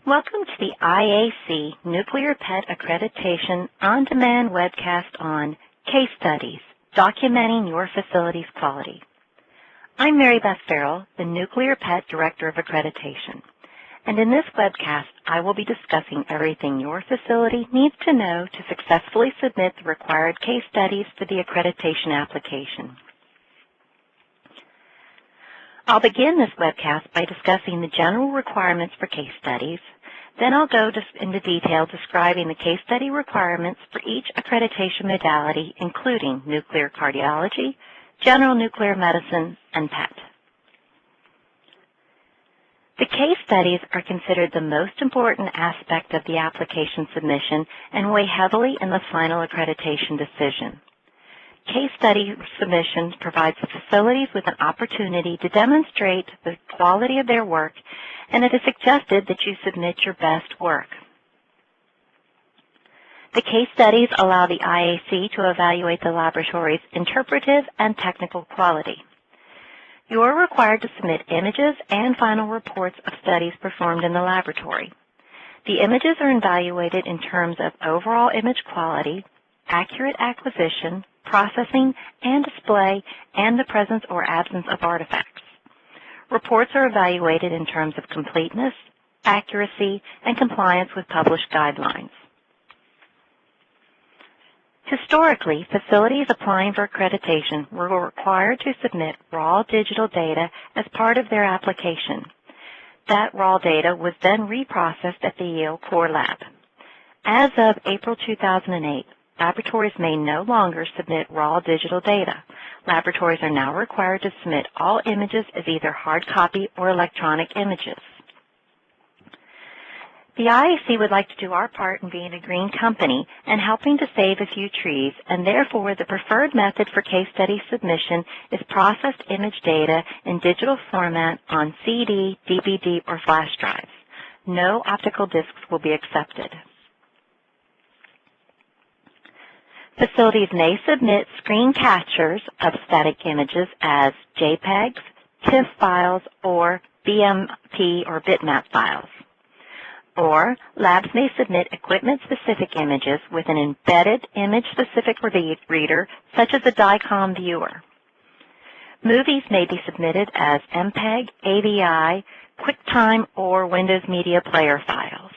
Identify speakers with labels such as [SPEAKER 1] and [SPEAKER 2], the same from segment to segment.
[SPEAKER 1] Welcome to the IAC Nuclear PET Accreditation On-Demand webcast on Case Studies, Documenting Your Facility's Quality. I'm Mary Beth Farrell, the Nuclear PET Director of Accreditation, and in this webcast I will be discussing everything your facility needs to know to successfully submit the required case studies for the accreditation application. I'll begin this webcast by discussing the general requirements for case studies. Then I'll go into detail describing the case study requirements for each accreditation modality, including nuclear cardiology, general nuclear medicine, and PET. The case studies are considered the most important aspect of the application submission and weigh heavily in the final accreditation decision. Case study submissions provides the facilities with an opportunity to demonstrate the quality of their work, and it is suggested that you submit your best work. The case studies allow the IAC to evaluate the laboratory's interpretive and technical quality. You are required to submit images and final reports of studies performed in the laboratory. The images are evaluated in terms of overall image quality, accurate acquisition, processing and display, and the presence or absence of artifacts. Reports are evaluated in terms of completeness, accuracy, and compliance with published guidelines. Historically, facilities applying for accreditation were required to submit raw digital data as part of their application. That raw data was then reprocessed at the Yale Core Lab. As of April 2008, laboratories may no longer submit raw digital data. Laboratories are now required to submit all images as either hard copy or electronic images. The IAC would like to do our part in being a green company and helping to save a few trees, and therefore the preferred method for case study submission is processed image data in digital format on CD, DVD, or flash drives. No optical discs will be accepted. Facilities may submit screen captures of static images as JPEGs, TIFF files, or BMP or bitmap files. Or labs may submit equipment-specific images with an embedded image-specific reader, such as a DICOM viewer. Movies may be submitted as MPEG, AVI, QuickTime, or Windows Media Player files.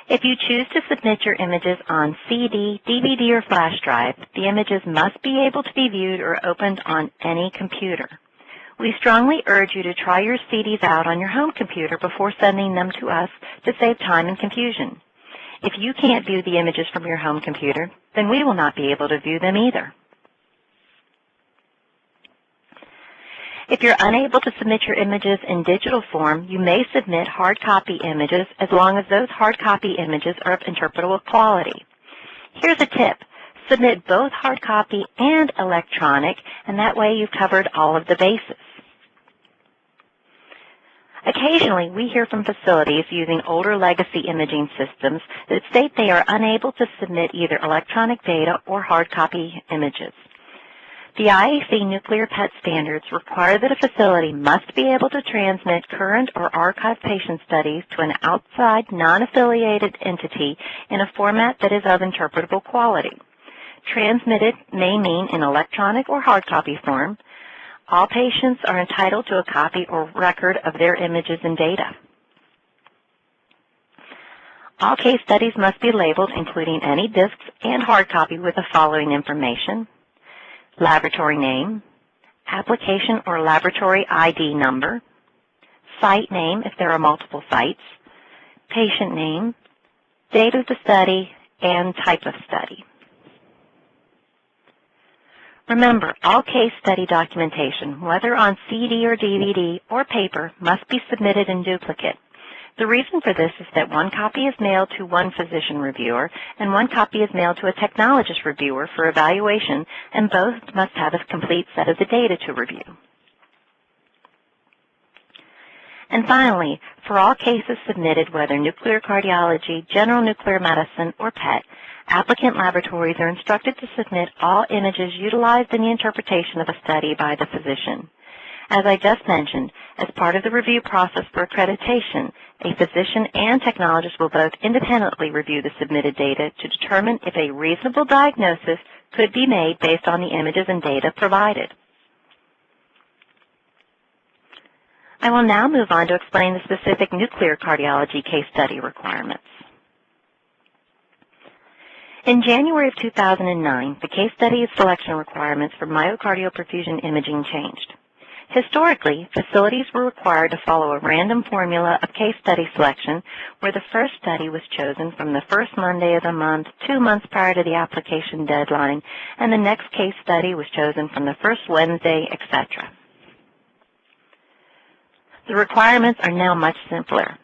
[SPEAKER 1] If you choose to submit your images on CD, DVD, or flash drive, the images must be able to be viewed or opened on any computer. We strongly urge you to try your CDs out on your home computer before sending them to us to save time and confusion. If you can't view the images from your home computer, then we will not be able to view them either. If you're unable to submit your images in digital form, you may submit hard copy images as long as those hard copy images are of interpretable quality. Here's a tip. Submit both hard copy and electronic, and that way you've covered all of the bases. Occasionally, we hear from facilities using older legacy imaging systems that state they are unable to submit either electronic data or hard copy images. The IAC nuclear PET standards require that a facility must be able to transmit current or archived patient studies to an outside, non-affiliated entity in a format that is of interpretable quality. Transmitted may mean in electronic or hard copy form. All patients are entitled to a copy or record of their images and data. All case studies must be labeled, including any discs and hard copy, with the following information: laboratory name, application or laboratory ID number, site name if there are multiple sites, patient name, date of the study, and type of study. Remember, all case study documentation, whether on CD or DVD or paper, must be submitted in duplicate. The reason for this is that one copy is mailed to one physician reviewer and one copy is mailed to a technologist reviewer for evaluation, and both must have a complete set of the data to review. And finally, for all cases submitted, whether nuclear cardiology, general nuclear medicine, or PET, applicant laboratories are instructed to submit all images utilized in the interpretation of a study by the physician. As I just mentioned, As part of the review process for accreditation, a physician and technologist will both independently review the submitted data to determine if a reasonable diagnosis could be made based on the images and data provided. I will now move on to explain the specific nuclear cardiology case study requirements. In January of 2009, the case study selection requirements for myocardial perfusion imaging changed. Historically, facilities were required to follow a random formula of case study selection where the first study was chosen from the first Monday of the month, 2 months prior to the application deadline, and the next case study was chosen from the first Wednesday, etc. The requirements are now much simpler.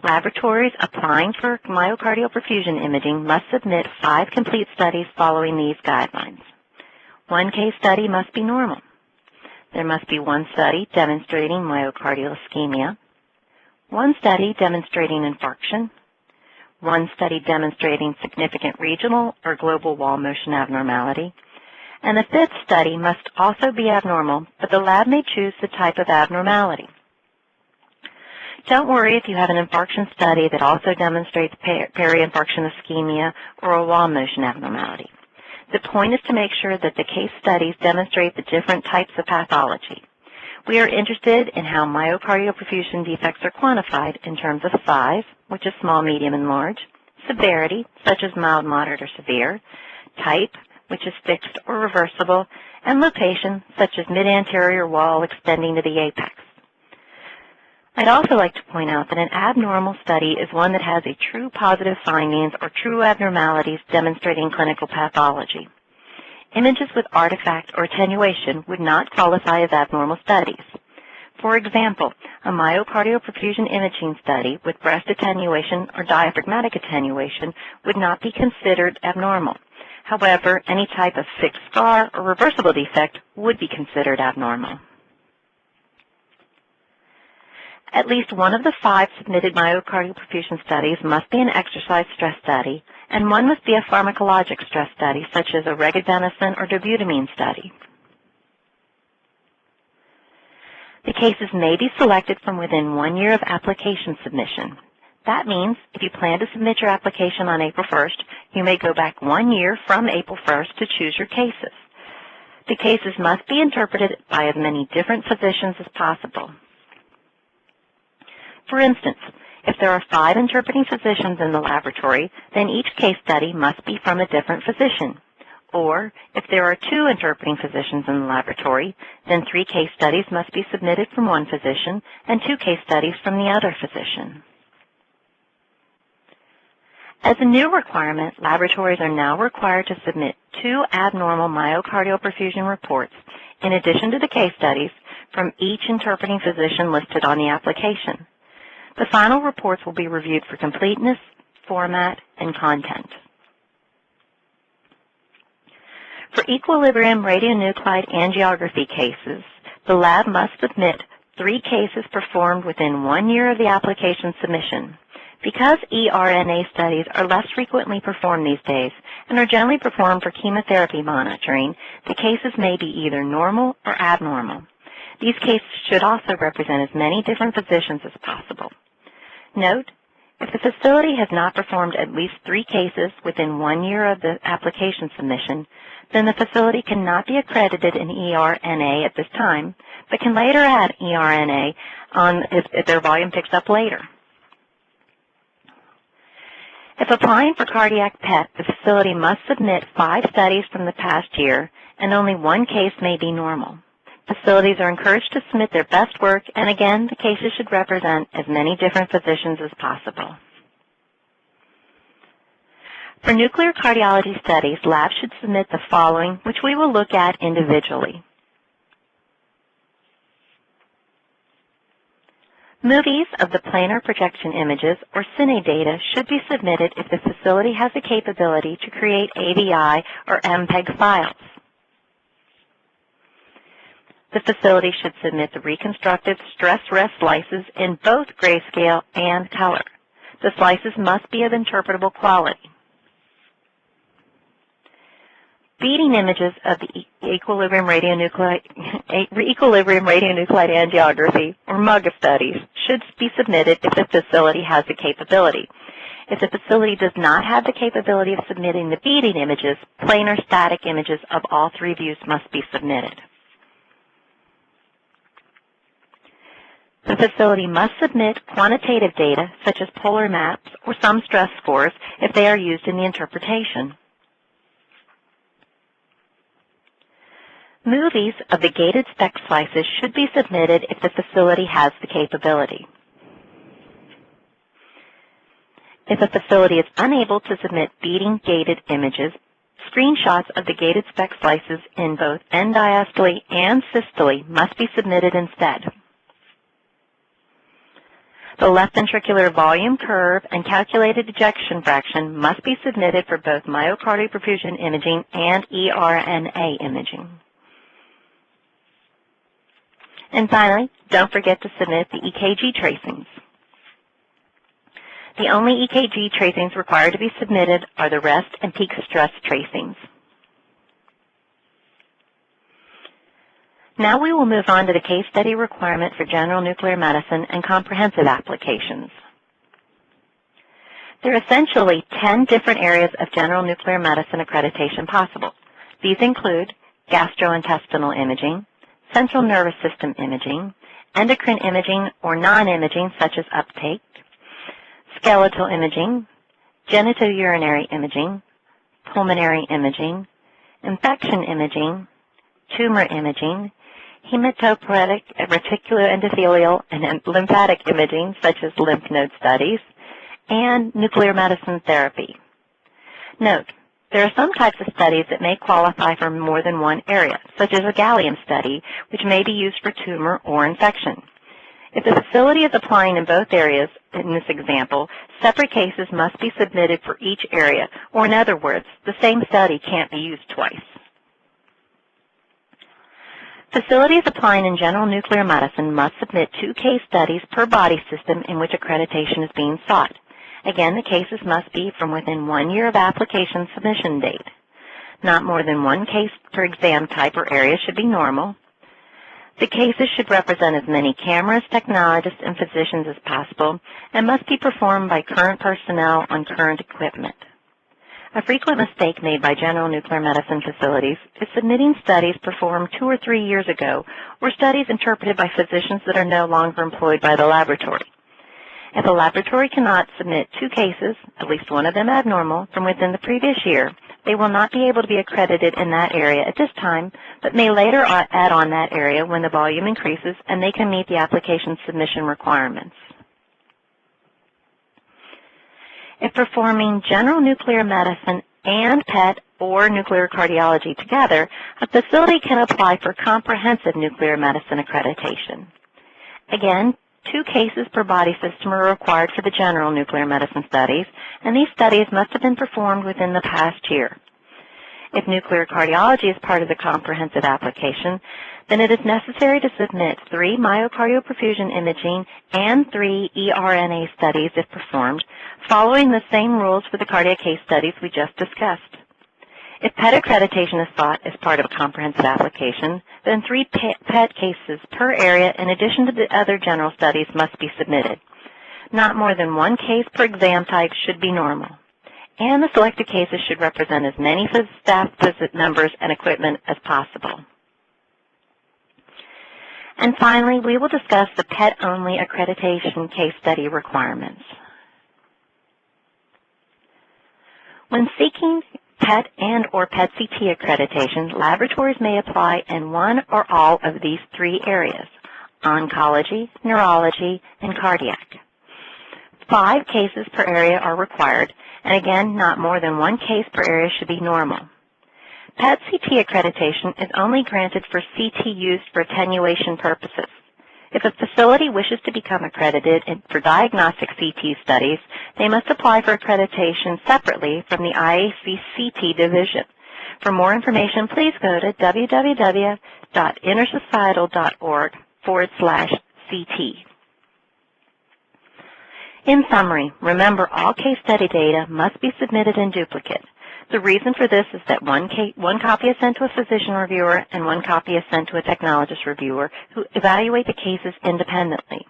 [SPEAKER 1] Laboratories applying for myocardial perfusion imaging must submit 5 complete studies following these guidelines. 1 case study must be normal. There must be 1 study demonstrating myocardial ischemia, 1 study demonstrating infarction, 1 study demonstrating significant regional or global wall motion abnormality, and the 5th study must also be abnormal, but the lab may choose the type of abnormality. Don't worry if you have an infarction study that also demonstrates peri-infarction ischemia or a wall motion abnormality. The point is to make sure that the case studies demonstrate the different types of pathology. We are interested in how myocardial perfusion defects are quantified in terms of size, which is small, medium, and large, severity, such as mild, moderate, or severe, type, which is fixed or reversible, and location, such as mid-anterior wall extending to the apex. I'd also like to point out that an abnormal study is one that has a true positive findings or true abnormalities demonstrating clinical pathology. Images with artifact or attenuation would not qualify as abnormal studies. For example, a myocardial perfusion imaging study with breast attenuation or diaphragmatic attenuation would not be considered abnormal. However, any type of fixed scar or reversible defect would be considered abnormal. At least one of the 5 submitted myocardial perfusion studies must be an exercise stress study, and 1 must be a pharmacologic stress study, such as a regadenoson or dobutamine study. The cases may be selected from within 1 year of application submission. That means if you plan to submit your application on April 1st, you may go back 1 year from April 1st to choose your cases. The cases must be interpreted by as many different physicians as possible. For instance, if there are 5 interpreting physicians in the laboratory, then each case study must be from a different physician. Or, if there are 2 interpreting physicians in the laboratory, then 3 case studies must be submitted from 1 physician and 2 case studies from the other physician. As a new requirement, laboratories are now required to submit 2 abnormal myocardial perfusion reports, in addition to the case studies, from each interpreting physician listed on the application. The final reports will be reviewed for completeness, format, and content. For equilibrium radionuclide angiography cases, the lab must submit 3 cases performed within 1 year of the application submission. Because eRNA studies are less frequently performed these days and are generally performed for chemotherapy monitoring, the cases may be either normal or abnormal. These cases should also represent as many different physicians as possible. Note, if the facility has not performed at least 3 cases within 1 year of the application submission, then the facility cannot be accredited in eRNA at this time, but can later add eRNA if their volume picks up later. If applying for cardiac PET, the facility must submit 5 studies from the past year, and only 1 case may be normal. Facilities are encouraged to submit their best work, and again, the cases should represent as many different physicians as possible. For nuclear cardiology studies, labs should submit the following, which we will look at individually. Movies of the planar projection images, or cine data, should be submitted if the facility has the capability to create AVI or MPEG files. The facility should submit the reconstructed stress-rest slices in both grayscale and color. The slices must be of interpretable quality. Beating images of the equilibrium radionuclide angiography, or MUGA studies, should be submitted if the facility has the capability. If the facility does not have the capability of submitting the beating images, plain or static images of all three views must be submitted. The facility must submit quantitative data, such as polar maps or some stress scores, if they are used in the interpretation. Movies of the gated spec slices should be submitted if the facility has the capability. If a facility is unable to submit beating gated images, screenshots of the gated spec slices in both end-diastole and systole must be submitted instead. The left ventricular volume curve and calculated ejection fraction must be submitted for both myocardial perfusion imaging and ERNA imaging. And finally, don't forget to submit the EKG tracings. The only EKG tracings required to be submitted are the rest and peak stress tracings. Now we will move on to the case study requirement for general nuclear medicine and comprehensive applications. There are essentially 10 different areas of general nuclear medicine accreditation possible. These include gastrointestinal imaging, central nervous system imaging, endocrine imaging or non-imaging such as uptake, skeletal imaging, genitourinary imaging, pulmonary imaging, infection imaging, tumor imaging, hematopoietic, reticuloendothelial, and lymphatic imaging such as lymph node studies, and nuclear medicine therapy. Note, there are some types of studies that may qualify for more than one area, such as a gallium study, which may be used for tumor or infection. If the facility is applying in both areas, in this example, separate cases must be submitted for each area, or in other words, the same study can't be used twice. Facilities applying in general nuclear medicine must submit 2 case studies per body system in which accreditation is being sought. Again, the cases must be from within 1 year of application submission date. Not more than 1 case per exam type or area should be normal. The cases should represent as many cameras, technologists, and physicians as possible and must be performed by current personnel on current equipment. A frequent mistake made by general nuclear medicine facilities is submitting studies performed 2 or 3 years ago or studies interpreted by physicians that are no longer employed by the laboratory. If a laboratory cannot submit 2 cases, at least one of them abnormal, from within the previous year, they will not be able to be accredited in that area at this time, but may later add on that area when the volume increases and they can meet the application submission requirements. If performing general nuclear medicine and PET or nuclear cardiology together, a facility can apply for comprehensive nuclear medicine accreditation. Again, 2 cases per body system are required for the general nuclear medicine studies, and these studies must have been performed within the past year. If nuclear cardiology is part of the comprehensive application, then it is necessary to submit 3 myocardial perfusion imaging and 3 ERNA studies if performed, following the same rules for the cardiac case studies we just discussed. If PET accreditation is sought as part of a comprehensive application, then 3 PET cases per area in addition to the other general studies must be submitted. Not more than 1 case per exam type should be normal. And the selected cases should represent as many staff visit numbers and equipment as possible. And finally, we will discuss the PET-only accreditation case study requirements. When seeking PET and or PET-CT accreditation, laboratories may apply in one or all of these 3 areas: oncology, neurology, and cardiac. 5 cases per area are required, and again, not more than 1 case per area should be normal. PET-CT accreditation is only granted for CT used for attenuation purposes. If a facility wishes to become accredited for diagnostic CT studies, they must apply for accreditation separately from the IAC CT division. For more information, please go to www.intersocietal.org/CT. In summary, remember all case study data must be submitted in duplicate. The reason for this is that one copy is sent to a physician reviewer and one copy is sent to a technologist reviewer who evaluate the cases independently.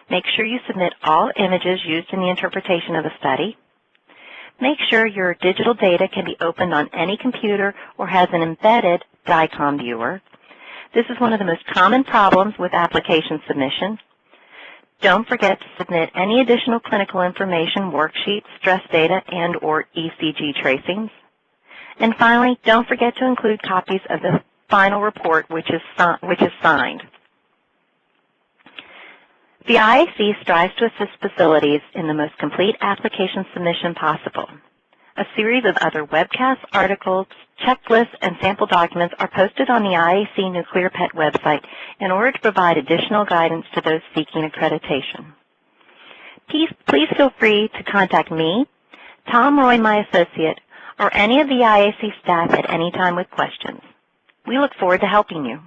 [SPEAKER 1] Make sure you submit all images used in the interpretation of the study. Make sure your digital data can be opened on any computer or has an embedded DICOM viewer. This is one of the most common problems with application submission. Don't forget to submit any additional clinical information, worksheets, stress data, and/or ECG tracings. And finally, don't forget to include copies of the final report, which is signed. The IAC strives to assist facilities in the most complete application submission possible. A series of other webcasts, articles, checklists, and sample documents are posted on the IAC Nuclear PET website in order to provide additional guidance to those seeking accreditation. Please feel free to contact me, Tom Roy, my associate, or any of the IAC staff at any time with questions. We look forward to helping you.